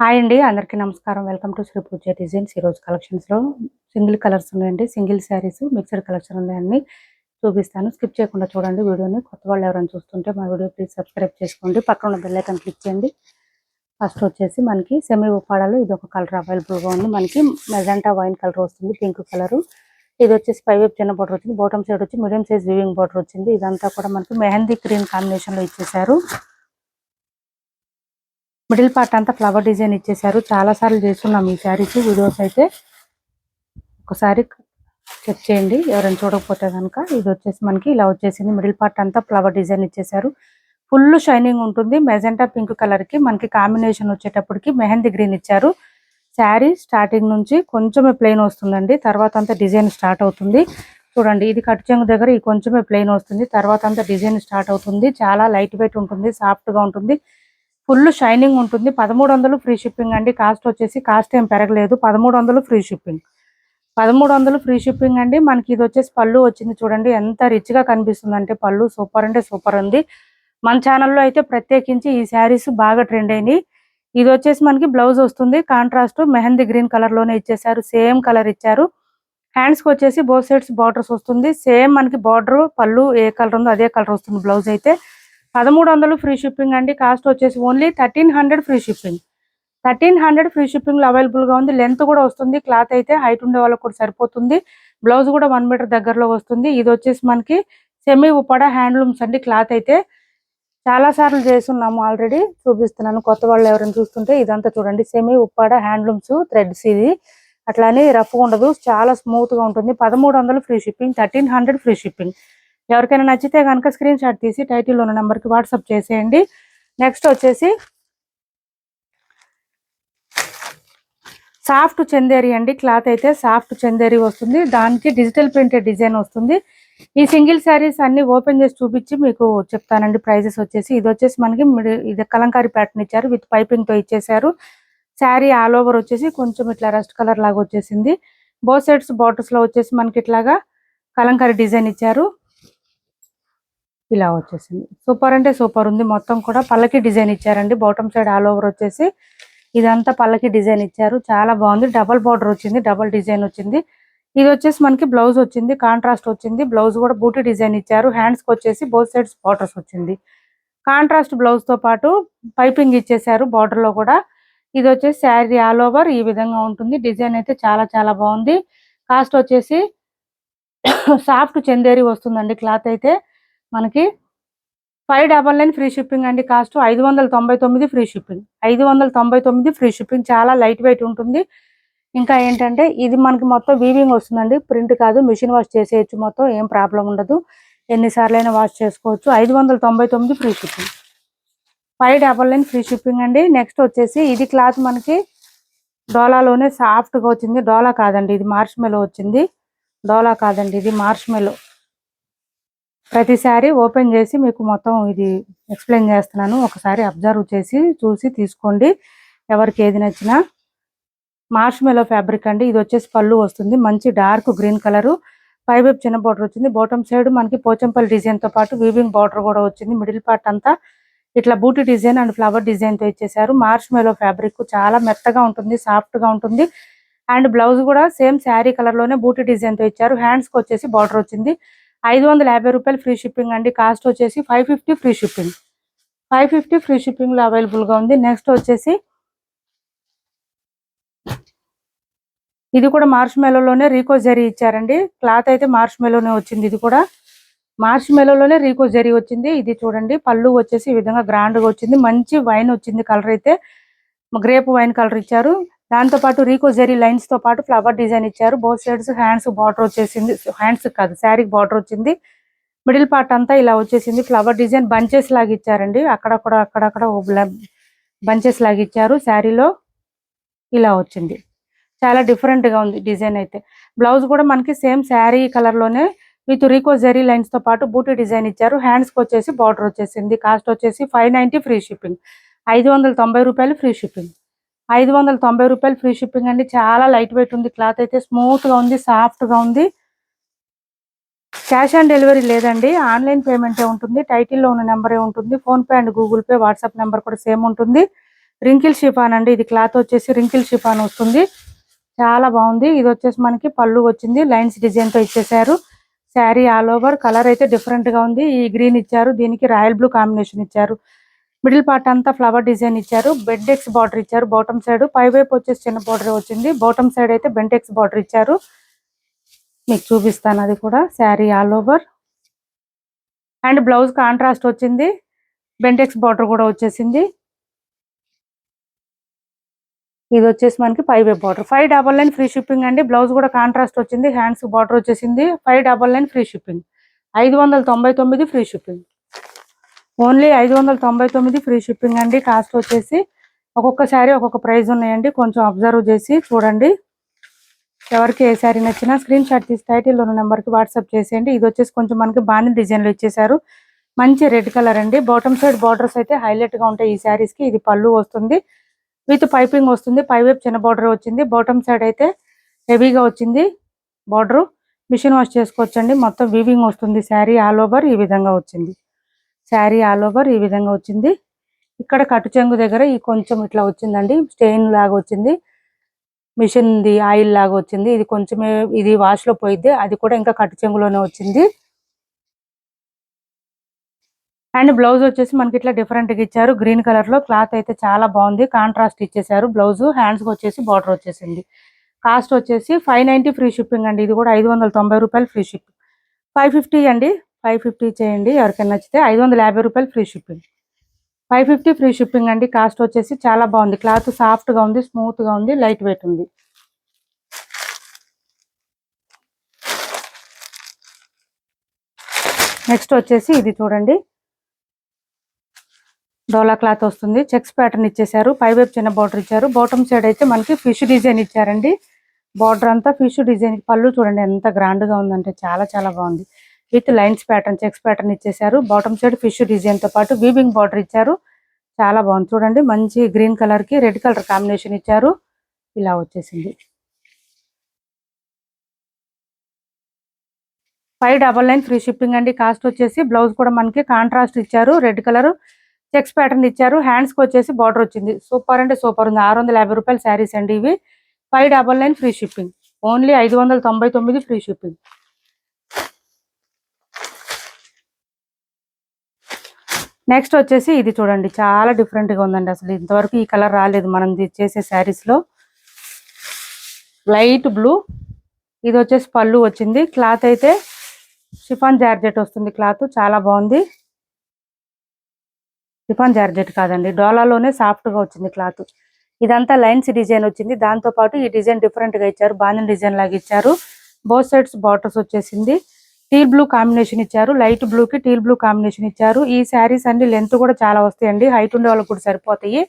Hi అండి, అందరికీ నమస్కారం. Welcome to Sri Pooja designs. ఈరోజు కలెక్షన్స్లో సింగిల్ కలర్స్ ఉన్నాయండి. సింగిల్ శారీస్ మిక్స్డ్ కలెక్షన్ ఉన్నాయండి, చూపిస్తాను. స్కిప్ చేయకుండా చూడండి వీడియోని. కొత్త వాళ్ళు ఎవరైనా చూస్తుంటే మా వీడియో ప్లీజ్ సబ్స్క్రైబ్ చేసుకోండి. పక్కన ఉన్న బెల్ ఐకాన్ క్లిక్ చేయండి. ఫస్ట్ వచ్చేసి మనకి సెమీ ఉప్పాడలో ఇది ఒక కలర్ అవైలబుల్గా ఉంది. మనకి మెజెంటా వైన్ కలర్ వస్తుంది, పింక్ కలర్. ఇది వచ్చేసి పైవైపు చిన్న బార్డర్ వచ్చింది, బాటమ్ సైడ్ వచ్చి మీడియం సైజ్ వీవింగ్ బార్డర్ వచ్చింది. ఇదంతా కూడా మనకి మెహందీ గ్రీన్ కాంబినేషన్లో ఇచ్చేసారు. మిడిల్ పార్ట్ అంతా ఫ్లవర్ డిజైన్ ఇచ్చేసారు. చాలా సార్లు చేస్తున్నాం ఈ శారీస్ వీడియోస్ అయితే, ఒకసారి చెక్ చేయండి ఎవరైనా చూడకపోతే కనుక. ఇది వచ్చేసి మనకి ఇలా వచ్చేసింది. మిడిల్ పార్ట్ అంతా ఫ్లవర్ డిజైన్ ఇచ్చేసారు. ఫుల్ షైనింగ్ ఉంటుంది. మెజెంటా పింక్ కలర్ కి మనకి కాంబినేషన్ వచ్చేటప్పటికి మెహందీ గ్రీన్ ఇచ్చారు. శారీ స్టార్టింగ్ నుంచి కొంచెమే ప్లెయిన్ వస్తుందండి, తర్వాత అంతా డిజైన్ స్టార్ట్ అవుతుంది. చూడండి, ఇది కట్ చెంగు దగ్గర ఈ కొంచెమే ప్లెయిన్ వస్తుంది, తర్వాత అంతా డిజైన్ స్టార్ట్ అవుతుంది. చాలా లైట్ వెయిట్ ఉంటుంది, సాఫ్ట్ గా ఉంటుంది, ఫుల్ షైనింగ్ ఉంటుంది. 1300 ఫ్రీ షిప్పింగ్ అండి. కాస్ట్ వచ్చేసి కాస్ట్ ఏం పెరగలేదు, 1300 ఫ్రీ షిప్పింగ్. 1300 ఫ్రీ షిప్పింగ్ అండి. మనకి ఇది వచ్చేసి పళ్ళు వచ్చింది. చూడండి ఎంత రిచ్ గా కనిపిస్తుంది అంటే, పళ్ళు సూపర్ అంటే సూపర్ ఉంది. మన ఛానల్లో అయితే ప్రత్యేకించి ఈ శారీస్ బాగా ట్రెండ్ అయినాయి. ఇది వచ్చేసి మనకి బ్లౌజ్ వస్తుంది, కాంట్రాస్ట్ మెహందీ గ్రీన్ కలర్ లోనే ఇచ్చేసారు. సేమ్ కలర్ ఇచ్చారు. హ్యాండ్స్ కి వచ్చేసి బోత్ సైడ్స్ బార్డర్స్ వస్తుంది. సేమ్ మనకి బార్డర్ పళ్ళు ఏ కలర్ ఉందో అదే కలర్ వస్తుంది. బ్లౌజ్ అయితే 1300 ఫ్రీ షిప్పింగ్ అండి. కాస్ట్ వచ్చేసి only 1300 free shipping. 1300 free shipping లో అవైలబుల్ గా ఉంది. లెంత్ కూడా వస్తుంది. క్లాత్ అయితే హైట్ ఉండే వాళ్ళకి కూడా సరిపోతుంది. బ్లౌజ్ కూడా 1 మీటర్ దగ్గరలో వస్తుంది. ఇది వచ్చేసి మనకి సెమీ ఉప్పాడ హ్యాండ్లూమ్స్ అండి. క్లాత్ అయితే చాలా సార్లు చేస్తున్నాము, ఆల్రెడీ చూపిస్తున్నాను. కొత్త వాళ్ళు ఎవరైనా చూస్తుంటే ఇదంతా చూడండి, సెమీ ఉప్పాడ హ్యాండ్లూమ్స్ థ్రెడ్స్. ఇది అట్లానే రఫ్ ఉండదు, చాలా స్మూత్ గా ఉంటుంది. 1300 ఫ్రీ షిప్పింగ్, 1300 ఫ్రీ షిప్పింగ్. ఎవరికైనా నచ్చితే కనుక స్క్రీన్ షాట్ తీసి టైటిల్లో ఉన్న నెంబర్కి వాట్సాప్ చేసేయండి. నెక్స్ట్ వచ్చేసి సాఫ్ట్ చందేరి అండి. క్లాత్ అయితే సాఫ్ట్ చందేరి వస్తుంది, దానికి డిజిటల్ ప్రింటెడ్ డిజైన్ వస్తుంది. ఈ సింగిల్ శారీస్ అన్ని ఓపెన్ చేసి చూపించి మీకు చెప్తానండి ప్రైజెస్ వచ్చేసి. ఇది వచ్చేసి మనకి ఇది కలంకారీ ప్యాటర్న్ ఇచ్చారు, విత్ పైపింగ్ తో ఇచ్చేసారు. శారీ ఆల్ ఓవర్ వచ్చేసి కొంచెం ఇట్లా రస్ట్ కలర్ లాగా వచ్చేసింది. బోత్ సైడ్స్ బార్డర్స్ లో వచ్చేసి మనకి ఇట్లాగా కలంకారీ డిజైన్ ఇచ్చారు. ఇలా వచ్చేసింది. సూపర్ అంటే సూపర్ ఉంది. మొత్తం కూడా పల్లకి డిజైన్ ఇచ్చారండి. బాటమ్ సైడ్ ఆల్ ఓవర్ వచ్చేసి ఇదంతా పల్లకి డిజైన్ ఇచ్చారు. చాలా బాగుంది. డబల్ బార్డర్ వచ్చింది, డబల్ డిజైన్ వచ్చింది. ఇది వచ్చేసి మనకి బ్లౌజ్ వచ్చింది, కాంట్రాస్ట్ వచ్చింది. బ్లౌజ్ కూడా బూటీ డిజైన్ ఇచ్చారు. హ్యాండ్స్ కి వచ్చేసి బోత్ సైడ్స్ బార్డర్స్ వచ్చింది. కాంట్రాస్ట్ బ్లౌజ్ తో పాటు పైపింగ్ ఇచ్చేసారు బార్డర్ లో కూడా. ఇది వచ్చేసి శారీ ఆల్ ఓవర్ ఈ విధంగా ఉంటుంది. డిజైన్ అయితే చాలా చాలా బాగుంది. కాస్ట్ వచ్చేసి సాఫ్ట్ చందేరి వస్తుందండి. క్లాత్ అయితే మనకి 599 ఫ్రీ షిప్పింగ్ అండి. Cost 599 free shipping, 599 free shipping. చాలా లైట్ వెయిట్ ఉంటుంది. ఇంకా ఏంటంటే ఇది మనకి మొత్తం వీవింగ్ వస్తుందండి, ప్రింట్ కాదు. మిషన్ వాష్ చేసేయచ్చు, మొత్తం ఏం ప్రాబ్లం ఉండదు. ఎన్నిసార్లు అయినా వాష్ చేసుకోవచ్చు. 599 ఫ్రీ షిప్పింగ్, 599 ఫ్రీ షిప్పింగ్ అండి. నెక్స్ట్ వచ్చేసి ఇది క్లాత్ మనకి డోలాలోనే సాఫ్ట్ గా వచ్చింది. డోలా కాదండి, ఇది మార్ష్ మెలో వచ్చింది. డోలా కాదండి, ఇది మార్ష్ మెలో. ప్రతిసారి ఓపెన్ చేసి మీకు మొత్తం ఇది ఎక్స్ప్లెయిన్ చేస్తున్నాను, ఒకసారి అబ్జర్వ్ చేసి చూసి తీసుకోండి ఎవరికి ఏది నచ్చినా. మార్ష్ మెలో ఫ్యాబ్రిక్ అండి. ఇది వచ్చేసి పళ్ళు వస్తుంది, మంచి డార్క్ గ్రీన్ కలర్. పైవైపు చిన్న బార్డర్ వచ్చింది. బాటమ్ సైడ్ మనకి పోచంపల్లి డిజైన్ తో పాటు వీవింగ్ బార్డర్ కూడా వచ్చింది. మిడిల్ పార్ట్ అంతా ఇట్లా బూటీ డిజైన్ అండ్ ఫ్లవర్ డిజైన్ తో ఇచ్చేసారు. మార్ష్ మెలో ఫ్యాబ్రిక్ చాలా మెత్తగా ఉంటుంది, సాఫ్ట్ గా ఉంటుంది. అండ్ బ్లౌజ్ కూడా సేమ్ శారీ కలర్ లోనే బూటీ డిజైన్ తో ఇచ్చారు. హ్యాండ్స్ కి వచ్చేసి బార్డర్ వచ్చింది. 550 రూపాయలు ఫ్రీ షిప్పింగ్ అండి. కాస్ట్ వచ్చేసి 550 ఫ్రీ షిప్పింగ్, 550 ఫ్రీ షిప్పింగ్ లో అవైలబుల్ గా ఉంది. నెక్స్ట్ వచ్చేసి ఇది కూడా మార్ష్ మెలోలోనే రీకో జరీ ఇచ్చారండి. క్లాత్ అయితే మార్ష్ మెలోనే వచ్చింది. ఇది కూడా మార్ష్ మెలోలోనే రీకో జరీ వచ్చింది. ఇది చూడండి, పళ్ళు వచ్చేసి ఈ విధంగా గ్రాండ్ గా వచ్చింది. మంచి వైన్ వచ్చింది, కలర్ అయితే గ్రేప్ వైన్ కలర్ ఇచ్చారు. దాంతో పాటు రీకో జరీ లైన్స్ తో పాటు ఫ్లవర్ డిజైన్ ఇచ్చారు. బోత్ సైడ్స్ హ్యాండ్స్ బార్డర్ వచ్చేసింది, హ్యాండ్స్ కాదు శారీకి బార్డర్ వచ్చింది. మిడిల్ పార్ట్ అంతా ఇలా వచ్చేసింది. ఫ్లవర్ డిజైన్ బంచెస్ లాగా ఇచ్చారండి, అక్కడక్కడ బంచెస్ లాగా ఇచ్చారు. శారీలో ఇలా వచ్చింది. చాలా డిఫరెంట్ గా ఉంది డిజైన్ అయితే. బ్లౌజ్ కూడా మనకి సేమ్ శారీ కలర్ లోనే విత్ రీకో జరీ లైన్స్ తో పాటు బూటీ డిజైన్ ఇచ్చారు. హ్యాండ్స్ కి వచ్చేసి బార్డర్ వచ్చేసింది. కాస్ట్ వచ్చేసి 590 ఫ్రీ షిప్పింగ్, 590 రూపాయలు ఫ్రీ షిప్పింగ్, 590 రూపాయలు ఫ్రీ షిప్పింగ్ అండి. చాలా లైట్ వెయిట్ ఉంది. క్లాత్ అయితే స్మూత్ గా ఉంది, సాఫ్ట్ గా ఉంది. క్యాష్ ఆన్ డెలివరీ లేదండి, ఆన్లైన్ పేమెంటే ఉంటుంది. టైటిల్లో ఉన్న నెంబరే ఉంటుంది. Phone pay and Google pay, WhatsApp number కూడా సేమ్ ఉంటుంది. రింకిల్ షిఫాన్ అండి. ఇది క్లాత్ వచ్చేసి రింకిల్ షిఫాన్ వస్తుంది. చాలా బాగుంది. ఇది వచ్చేసి మనకి పళ్ళు వచ్చింది, లైన్స్ డిజైన్ తో ఇచ్చేసారు. శారీ ఆల్ ఓవర్ కలర్ అయితే డిఫరెంట్ గా ఉంది. ఈ గ్రీన్ ఇచ్చారు, దీనికి రాయల్ బ్లూ కాంబినేషన్ ఇచ్చారు. మిడిల్ పార్ట్ అంతా ఫ్లవర్ డిజైన్ ఇచ్చారు. బెంటెక్స్ బార్డర్ ఇచ్చారు. బాటమ్ సైడ్ పై వైపు వచ్చేసి చిన్న బార్డర్ వచ్చింది. బాటమ్ సైడ్ అయితే బెంటెక్స్ బార్డర్ ఇచ్చారు. మీకు చూపిస్తాను అది కూడా. Sari all over and blouse contrast వచ్చింది. బెంటెక్స్ బార్డర్ కూడా వచ్చేసింది. ఇది వచ్చేసి మనకి 5 బార్డర్. 599 ఫ్రీ షిప్పింగ్ అండి. బ్లౌజ్ కూడా కాంట్రాస్ట్ వచ్చింది. హ్యాండ్స్ బార్డర్ వచ్చేసింది. 599 free shipping. 599 free shipping. Only 599 free shipping అండి. కాస్ట్ వచ్చేసి ఒక్కొక్క శారీ ఒక్కొక్క ప్రైస్ ఉన్నాయండి. కొంచెం అబ్జర్వ్ చేసి చూడండి. ఎవరికి ఏ శారీ నచ్చినా స్క్రీన్ షాట్ తీసి టైటిల్లో ఉన్న నెంబర్కి వాట్సాప్ చేసేయండి. ఇది వచ్చేసి కొంచెం మనకి బాణి డిజైన్లో ఇచ్చేసారు. మంచి రెడ్ కలర్ అండి. బాటమ్ సైడ్ బార్డర్స్ అయితే హైలైట్ గా ఉంటాయి ఈ శారీస్ కి. ఇది పళ్ళు వస్తుంది, విత్ పైపింగ్ వస్తుంది. పై వైపు చిన్న బార్డర్ వచ్చింది. బాటమ్ సైడ్ అయితే హెవీగా వచ్చింది బార్డర్. మిషన్ వాష్ చేసుకోవచ్చండి. మొత్తం వీవింగ్ వస్తుంది. శారీ ఆల్ ఓవర్ ఈ విధంగా వచ్చింది. శారీ ఆల్ ఓవర్ ఈ విధంగా వచ్చింది. ఇక్కడ కట్టు చెంగు దగ్గర ఈ కొంచెం ఇట్లా వచ్చిందండి, స్టెయిన్ లాగా వచ్చింది. మిషన్ ది ఆయిల్ లాగా వచ్చింది. ఇది కొంచెమే, ఇది వాష్ లో పోయిద్ది. అది కూడా ఇంకా కట్టు చెంగులోనే వచ్చింది. అండ్ బ్లౌజ్ వచ్చేసి మనకి ఇట్లా డిఫరెంట్ గా ఇచ్చారు. గ్రీన్ కలర్ లో క్లాత్ అయితే చాలా బాగుంది. కాంట్రాస్ట్ ఇచ్చేసారు. బ్లౌజ్ హ్యాండ్స్ కి వచ్చేసి బార్డర్ వచ్చేసింది. కాస్ట్ వచ్చేసి 590 ఫ్రీ షిప్పింగ్ అండి. ఇది కూడా 590 రూపాయలు ఫ్రీ షిప్పింగ్. 550 అండి. 550 చేయండి ఎవరికైనా నచ్చితే. 550 రూపాయలు ఫ్రీ షిప్పింగ్. 550 ఫ్రీ షిప్పింగ్ అండి. కాస్ట్ వచ్చేసి చాలా బాగుంది. క్లాత్ సాఫ్ట్ గా ఉంది, స్మూత్ గా ఉంది, లైట్ వెయిట్ ఉంది. నెక్స్ట్ వచ్చేసి ఇది చూడండి, డోలా క్లాత్ వస్తుంది. చెక్స్ ప్యాటర్న్ ఇచ్చేసారు. పై వైపు చిన్న బార్డర్ ఇచ్చారు. బాటమ్ సైడ్ అయితే మనకి ఫిష్ డిజైన్ ఇచ్చారండి. బార్డర్ అంతా ఫిష్ డిజైన్. పళ్ళు చూడండి ఎంత గ్రాండ్ గా ఉందంటే చాలా చాలా బాగుంది. With lines pattern, checks pattern ఇచ్చేసారు. బాటమ్ సైడ్ ఫిష్ డిజైన్ తో పాటు వీవింగ్ బార్డర్ ఇచ్చారు. చాలా బాగుంది చూడండి. మంచి గ్రీన్ కలర్ కి రెడ్ కలర్ కాంబినేషన్ ఇచ్చారు. ఇలా వచ్చేసింది. 599 ఫ్రీ షిప్పింగ్ అండి. కాస్ట్ వచ్చేసి బ్లౌజ్ కూడా మనకి కాంట్రాస్ట్ ఇచ్చారు. రెడ్ కలర్ చెక్స్ ప్యాటర్న్ ఇచ్చారు. హ్యాండ్స్ కి వచ్చేసి బార్డర్ వచ్చింది. సూపర్ అంటే సూపర్ ఉంది. 650 రూపాయల శారీస్ అండి ఇవి. 599 free shipping. Only 599 free shipping. Next వచ్చేసి ఇది చూడండి, చాలా డిఫరెంట్ గా ఉందండి. అసలు ఇంతవరకు ఈ కలర్ రాలేదు మనం చేసే శారీస్ లో. Light blue. ఇది వచ్చేసి పళ్ళు వచ్చింది. క్లాత్ అయితే షిఫాన్ జార్జెట్ వస్తుంది. క్లాత్ చాలా బాగుంది. షిఫాన్ జార్జెట్ కాదండి, డోలాలోనే సాఫ్ట్ గా వచ్చింది క్లాత్. ఇదంతా లైన్స్ డిజైన్ వచ్చింది. దాంతో పాటు ఈ డిజైన్ డిఫరెంట్ గా ఇచ్చారు. బాందిని డిజైన్ లాగా ఇచ్చారు. బోత్ సైడ్స్ బార్డర్స్ వచ్చేసింది. టీల్ బ్లూ కాంబినేషన్ ఇచ్చారు. లైట్ బ్లూ కి టీల్ బ్లూ కాంబినేషన్ ఇచ్చారు. ఈ శారీస్ అన్ని లెంత్ కూడా చాలా వస్తాయండి. హైట్ ఉండే వాళ్ళకి కూడా సరిపోతాయి.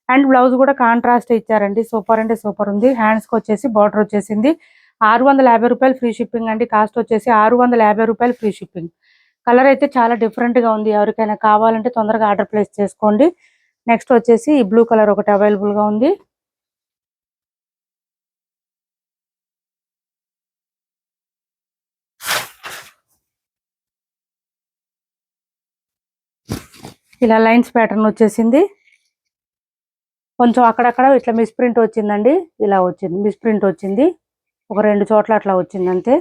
అండ్ బ్లౌజ్ కూడా కాంట్రాస్ట్ ఇచ్చారండి. సూపర్ అంటే సూపర్ ఉంది. హ్యాండ్స్ కి వచ్చేసి బార్డర్ వచ్చేసింది. 650 రూపాయలు ఫ్రీ షిప్పింగ్ అండి. కాస్ట్ వచ్చేసి 650 రూపాయలు ఫ్రీ షిప్పింగ్. కలర్ అయితే చాలా డిఫరెంట్ గా ఉంది. ఎవరికైనా కావాలంటే తొందరగా ఆర్డర్ ప్లేస్ చేసుకోండి. నెక్స్ట్ వచ్చేసి ఈ బ్లూ కలర్ ఒకటి అవైలబుల్ గా ఉంది. ఇలా లైన్స్ ప్యాటర్న్ వచ్చేసింది. కొంచెం అక్కడక్కడ ఇట్లా మిస్ప్రింట్ వచ్చిందండి. ఇలా వచ్చింది, మిస్ప్రింట్ వచ్చింది. ఒక 2 చోట్ల అట్లా వచ్చింది అంతే.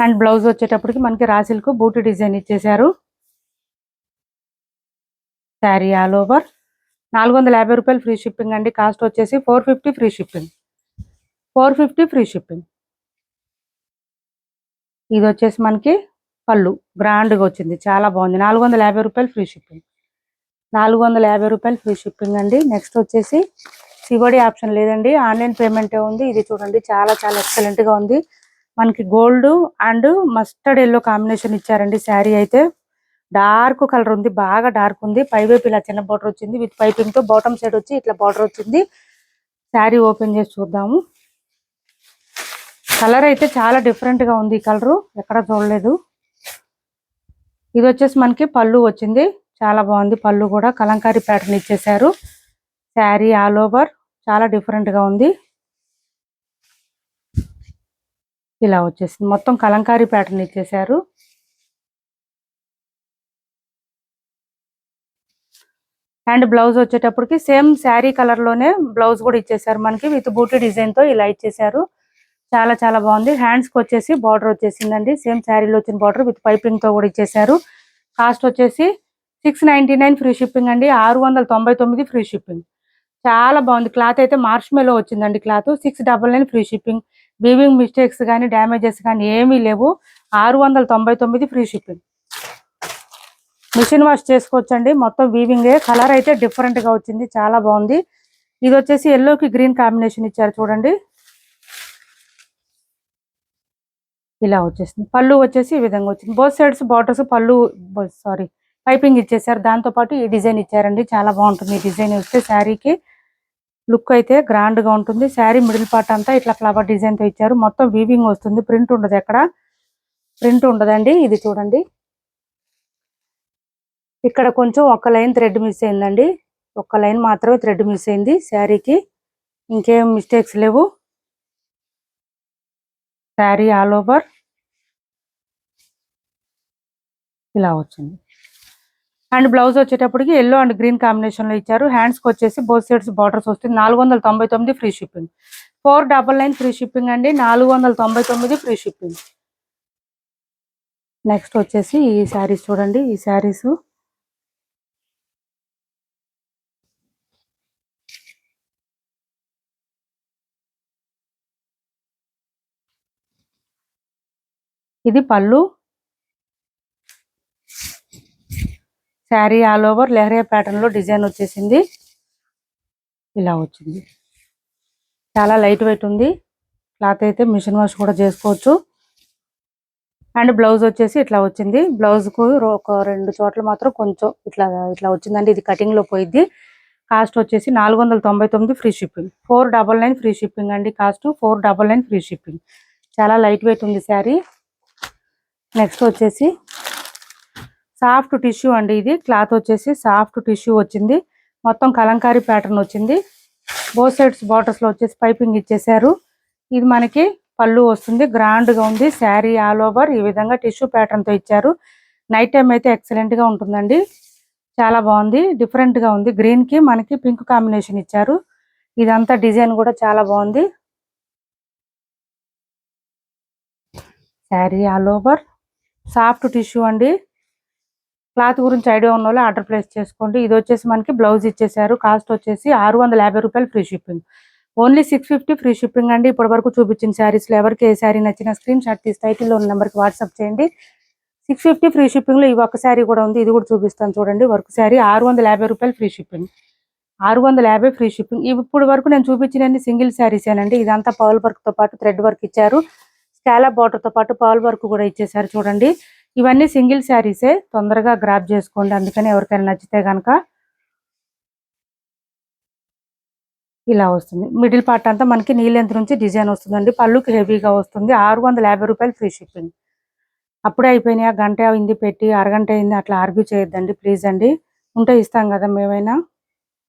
అండ్ బ్లౌజ్ వచ్చేటప్పటికి మనకి రాసిల్కు బూటీ డిజైన్ ఇచ్చేసారు. శారీ ఆల్ ఓవర్ 450 రూపాయలు ఫ్రీ షిప్పింగ్ అండి. కాస్ట్ వచ్చేసి 450 ఫ్రీ షిప్పింగ్. 450 free shipping. ఇది వచ్చేసి మనకి పళ్ళు గ్రాండ్గా వచ్చింది. చాలా బాగుంది. 450 రూపాయలు ఫ్రీ షిప్పింగ్. 450 రూపాయలు ఫ్రీ షిప్పింగ్ అండి. నెక్స్ట్ వచ్చేసి సివడి ఆప్షన్ లేదండి, ఆన్లైన్ పేమెంటే ఉంది. ఇది చూడండి చాలా చాలా ఎక్సలెంట్ గా ఉంది. మనకి gold and mustard yellow combination ఇచ్చారండి. శారీ అయితే డార్క్ కలర్ ఉంది, బాగా డార్క్ ఉంది. పైవైపు ఇలా చిన్న బార్డర్ వచ్చింది విత్ పైపింగ్ తో. బాటమ్ సైడ్ వచ్చి ఇట్లా బార్డర్ వచ్చింది. శారీ ఓపెన్ చేసి చూద్దాము. కలర్ అయితే చాలా డిఫరెంట్ గా ఉంది. ఈ కలరు ఎక్కడ చూడలేదు. ఇది వచ్చేసి మనకి పళ్ళు వచ్చింది. చాలా బాగుంది. పళ్ళు కూడా కలంకారీ ప్యాటర్న్ ఇచ్చేసారు. శారీ ఆల్ ఓవర్ చాలా డిఫరెంట్ గా ఉంది. ఇలా వచ్చేసింది. మొత్తం కలంకారీ ప్యాటర్న్ ఇచ్చేసారు. అండ్ బ్లౌజ్ వచ్చేటప్పటికి సేమ్ శారీ కలర్ లోనే బ్లౌజ్ కూడా ఇచ్చేసారు మనకి విత్ బూటీ డిజైన్ తో ఇలా ఇచ్చేసారు. చాలా చాలా బాగుంది. హ్యాండ్స్ కి వచ్చేసి బార్డర్ వచ్చేసిందండి. సేమ్ శారీలో వచ్చిన బార్డర్ విత్ పైపింగ్ తో కూడా ఇచ్చేసారు. కాస్ట్ వచ్చేసి 699 ఫ్రీ షిప్పింగ్ అండి. 699 ఫ్రీ షిప్పింగ్. చాలా బాగుంది. క్లాత్ అయితే మార్ష్ మెలో వచ్చిందండి. Cloth 699 free shipping. Weaving mistakes కానీ డ్యామేజెస్ కానీ ఏమీ లేవు. 699 ఫ్రీ షిప్పింగ్. మిషన్ వాష్ చేసుకోవచ్చండి. మొత్తం వీవింగే. కలర్ అయితే డిఫరెంట్ గా వచ్చింది. చాలా బాగుంది. ఇది వచ్చేసి ఎల్లోకి గ్రీన్ కాంబినేషన్ ఇచ్చారు చూడండి. ఇలా వచ్చేసింది. పళ్ళు వచ్చేసి ఈ విధంగా వచ్చింది. బోత్ సైడ్స్ బార్డర్స్ పళ్ళు పైపింగ్ ఇచ్చేసారు. దాంతో పాటు ఈ డిజైన్ ఇచ్చారండి. చాలా బాగుంటుంది ఈ డిజైన్ వస్తే శారీకి. లుక్ అయితే గ్రాండ్ గా ఉంటుంది. శారీ మిడిల్ పార్ట్ అంతా ఇట్లా ఫ్లవర్ డిజైన్ తో ఇచ్చారు. మొత్తం వీవింగ్ వస్తుంది. ప్రింట్ ఉండదు, ఎక్కడ ప్రింట్ ఉండదండి. ఇది చూడండి, ఇక్కడ కొంచెం ఒక లైన్ థ్రెడ్ మిస్ అయిందండి. ఒక్క లైన్ మాత్రమే థ్రెడ్ మిస్ అయింది శారీకి. ఇంకేం మిస్టేక్స్ లేవు. శారీ ఆల్ ఓవర్ ఇలా వచ్చింది. అండ్ బ్లౌజ్ వచ్చేటప్పటికి ఎల్లో అండ్ గ్రీన్ కాంబినేషన్ లో ఇచ్చారు. హ్యాండ్స్ కి వచ్చేసి బోత్ సైడ్స్ బార్డర్స్ వస్తుంది. 499 ఫ్రీ షిప్పింగ్. 499 ఫ్రీ షిప్పింగ్ అండి. 499 ఫ్రీ షిప్పింగ్. నెక్స్ట్ వచ్చేసి ఈ శారీస్ చూడండి. ఈ శారీస్ ఇది పళ్ళు. Sari all over leheriya pattern లో డిజైన్ వచ్చేసింది. ఇలా వచ్చింది. చాలా లైట్ వెయిట్ ఉంది. క్లాత్ అయితే మిషన్ వాష్ కూడా చేసుకోవచ్చు. అండ్ బ్లౌజ్ వచ్చేసి ఇట్లా వచ్చింది. బ్లౌజ్ కు ఒక 2 చోట్ల మాత్రం కొంచెం ఇట్లా ఇట్లా వచ్చిందండి. ఇది కటింగ్ లో పోయిద్ది. కాస్ట్ వచ్చేసి 499 ఫ్రీ షిప్పింగ్. 499 ఫ్రీ షిప్పింగ్ అండి. Cost 499 free shipping. చాలా లైట్ వెయిట్ ఉంది శారీ. నెక్స్ట్ వచ్చేసి సాఫ్ట్ టిష్యూ అండి. ఇది క్లాత్ వచ్చేసి సాఫ్ట్ టిష్యూ వచ్చింది. మొత్తం కలంకారీ ప్యాటర్న్ వచ్చింది. బోత్ సైడ్స్ బార్డర్స్ లో వచ్చేసి పైపింగ్ ఇచ్చేసారు. ఇది మనకి పళ్ళు వస్తుంది. గ్రాండ్ గా ఉంది. శారీ ఆల్ ఓవర్ ఈ విధంగా టిష్యూ ప్యాటర్న్ తో ఇచ్చారు. నైట్ టైం అయితే ఎక్సలెంట్ గా ఉంటుందండి. చాలా బాగుంది. డిఫరెంట్ గా ఉంది. గ్రీన్ కి మనకి పింక్ కాంబినేషన్ ఇచ్చారు. ఇదంతా డిజైన్ కూడా చాలా బాగుంది. Sari all over soft tissue అండి. క్లాత్ గురించి ఐడియా ఉన్న వాళ్ళు ఆర్డర్ ప్లేస్ చేసుకోండి. ఇది వచ్చేసి మనకి బ్లౌజ్ ఇచ్చేసారు. కాస్ట్ వచ్చేసి 650 రూపాయలు free shipping. Only 650 free shipping అండి. ఇప్పటి వరకు చూపించిన శారీస్ లో ఎవరికి ఏ శారీ నచ్చిన స్క్రీన్ షాట్ తీసి టైటిల్లో ఉన్న నెంబర్కి వాట్సాప్ చేయండి. 650 ఫ్రీ షిప్పింగ్ లో ఈ ఒక్క శారీ కూడా ఉంది. ఇది కూడా చూపిస్తాను చూడండి. వర్క్ శారీ 650 రూపాయలు ఫ్రీ షిప్పింగ్. 650 free shipping. ఇప్పుడు వరకు నేను చూపించిన సింగిల్ శారీసేనండి. ఇదంతా పర్ల్ వర్క్ తో పాటు థ్రెడ్ వర్క్ ఇచ్చారు. స్కాలప్ బార్డర్ తో పాటు పర్ల్ వర్క్ కూడా ఇచ్చేసారు చూడండి. ఇవన్నీ సింగిల్ శారీసే. తొందరగా గ్రాప్ చేసుకోండి. అందుకని ఎవరికైనా నచ్చితే కనుక ఇలా వస్తుంది. మిడిల్ పార్ట్ అంతా మనకి నీ లెంత్ నుంచి డిజైన్ వస్తుందండి. పళ్ళుకి హెవీగా వస్తుంది. 650 రూపాయలు ఫ్రీ షిప్పింగ్. అప్పుడే అయిపోయినాయి, గంట అయింది పెట్టి అరగంట అయింది అట్లా ఆర్గ్యూ చేయొద్దండి ప్లీజ్ అండి. ఉంటే ఇస్తాం కదా మేమైనా,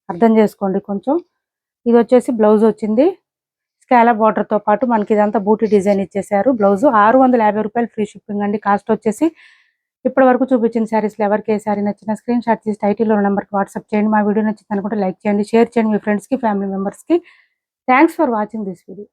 అర్థం చేసుకోండి కొంచెం. ఇది వచ్చేసి బ్లౌజ్ వచ్చింది. స్కాలప్ బార్డర్ తో పాటు మనకి ఇదంతా బూటీ డిజైన్ ఇచ్చేసారు. బ్లౌజ్ 650 రూపాయలు ఫ్రీ షిప్పింగ్ అండి. కాస్ట్ వచ్చేసి ఇప్పటి వరకు చూపించిన శారీస్లో ఎవరికి ఏ శారీ నచ్చిన స్క్రీన్ షాట్ తీసి టైటిల్లో నెంబర్కి వాట్సాప్ చేయండి. మా వీడియో నచ్చింది అనుకుంటే లైక్ చేయండి, షేర్ చేయండి మీ ఫ్రెండ్స్కి, ఫ్యామిలీ మెంబర్స్కి. Thanks for watching this video.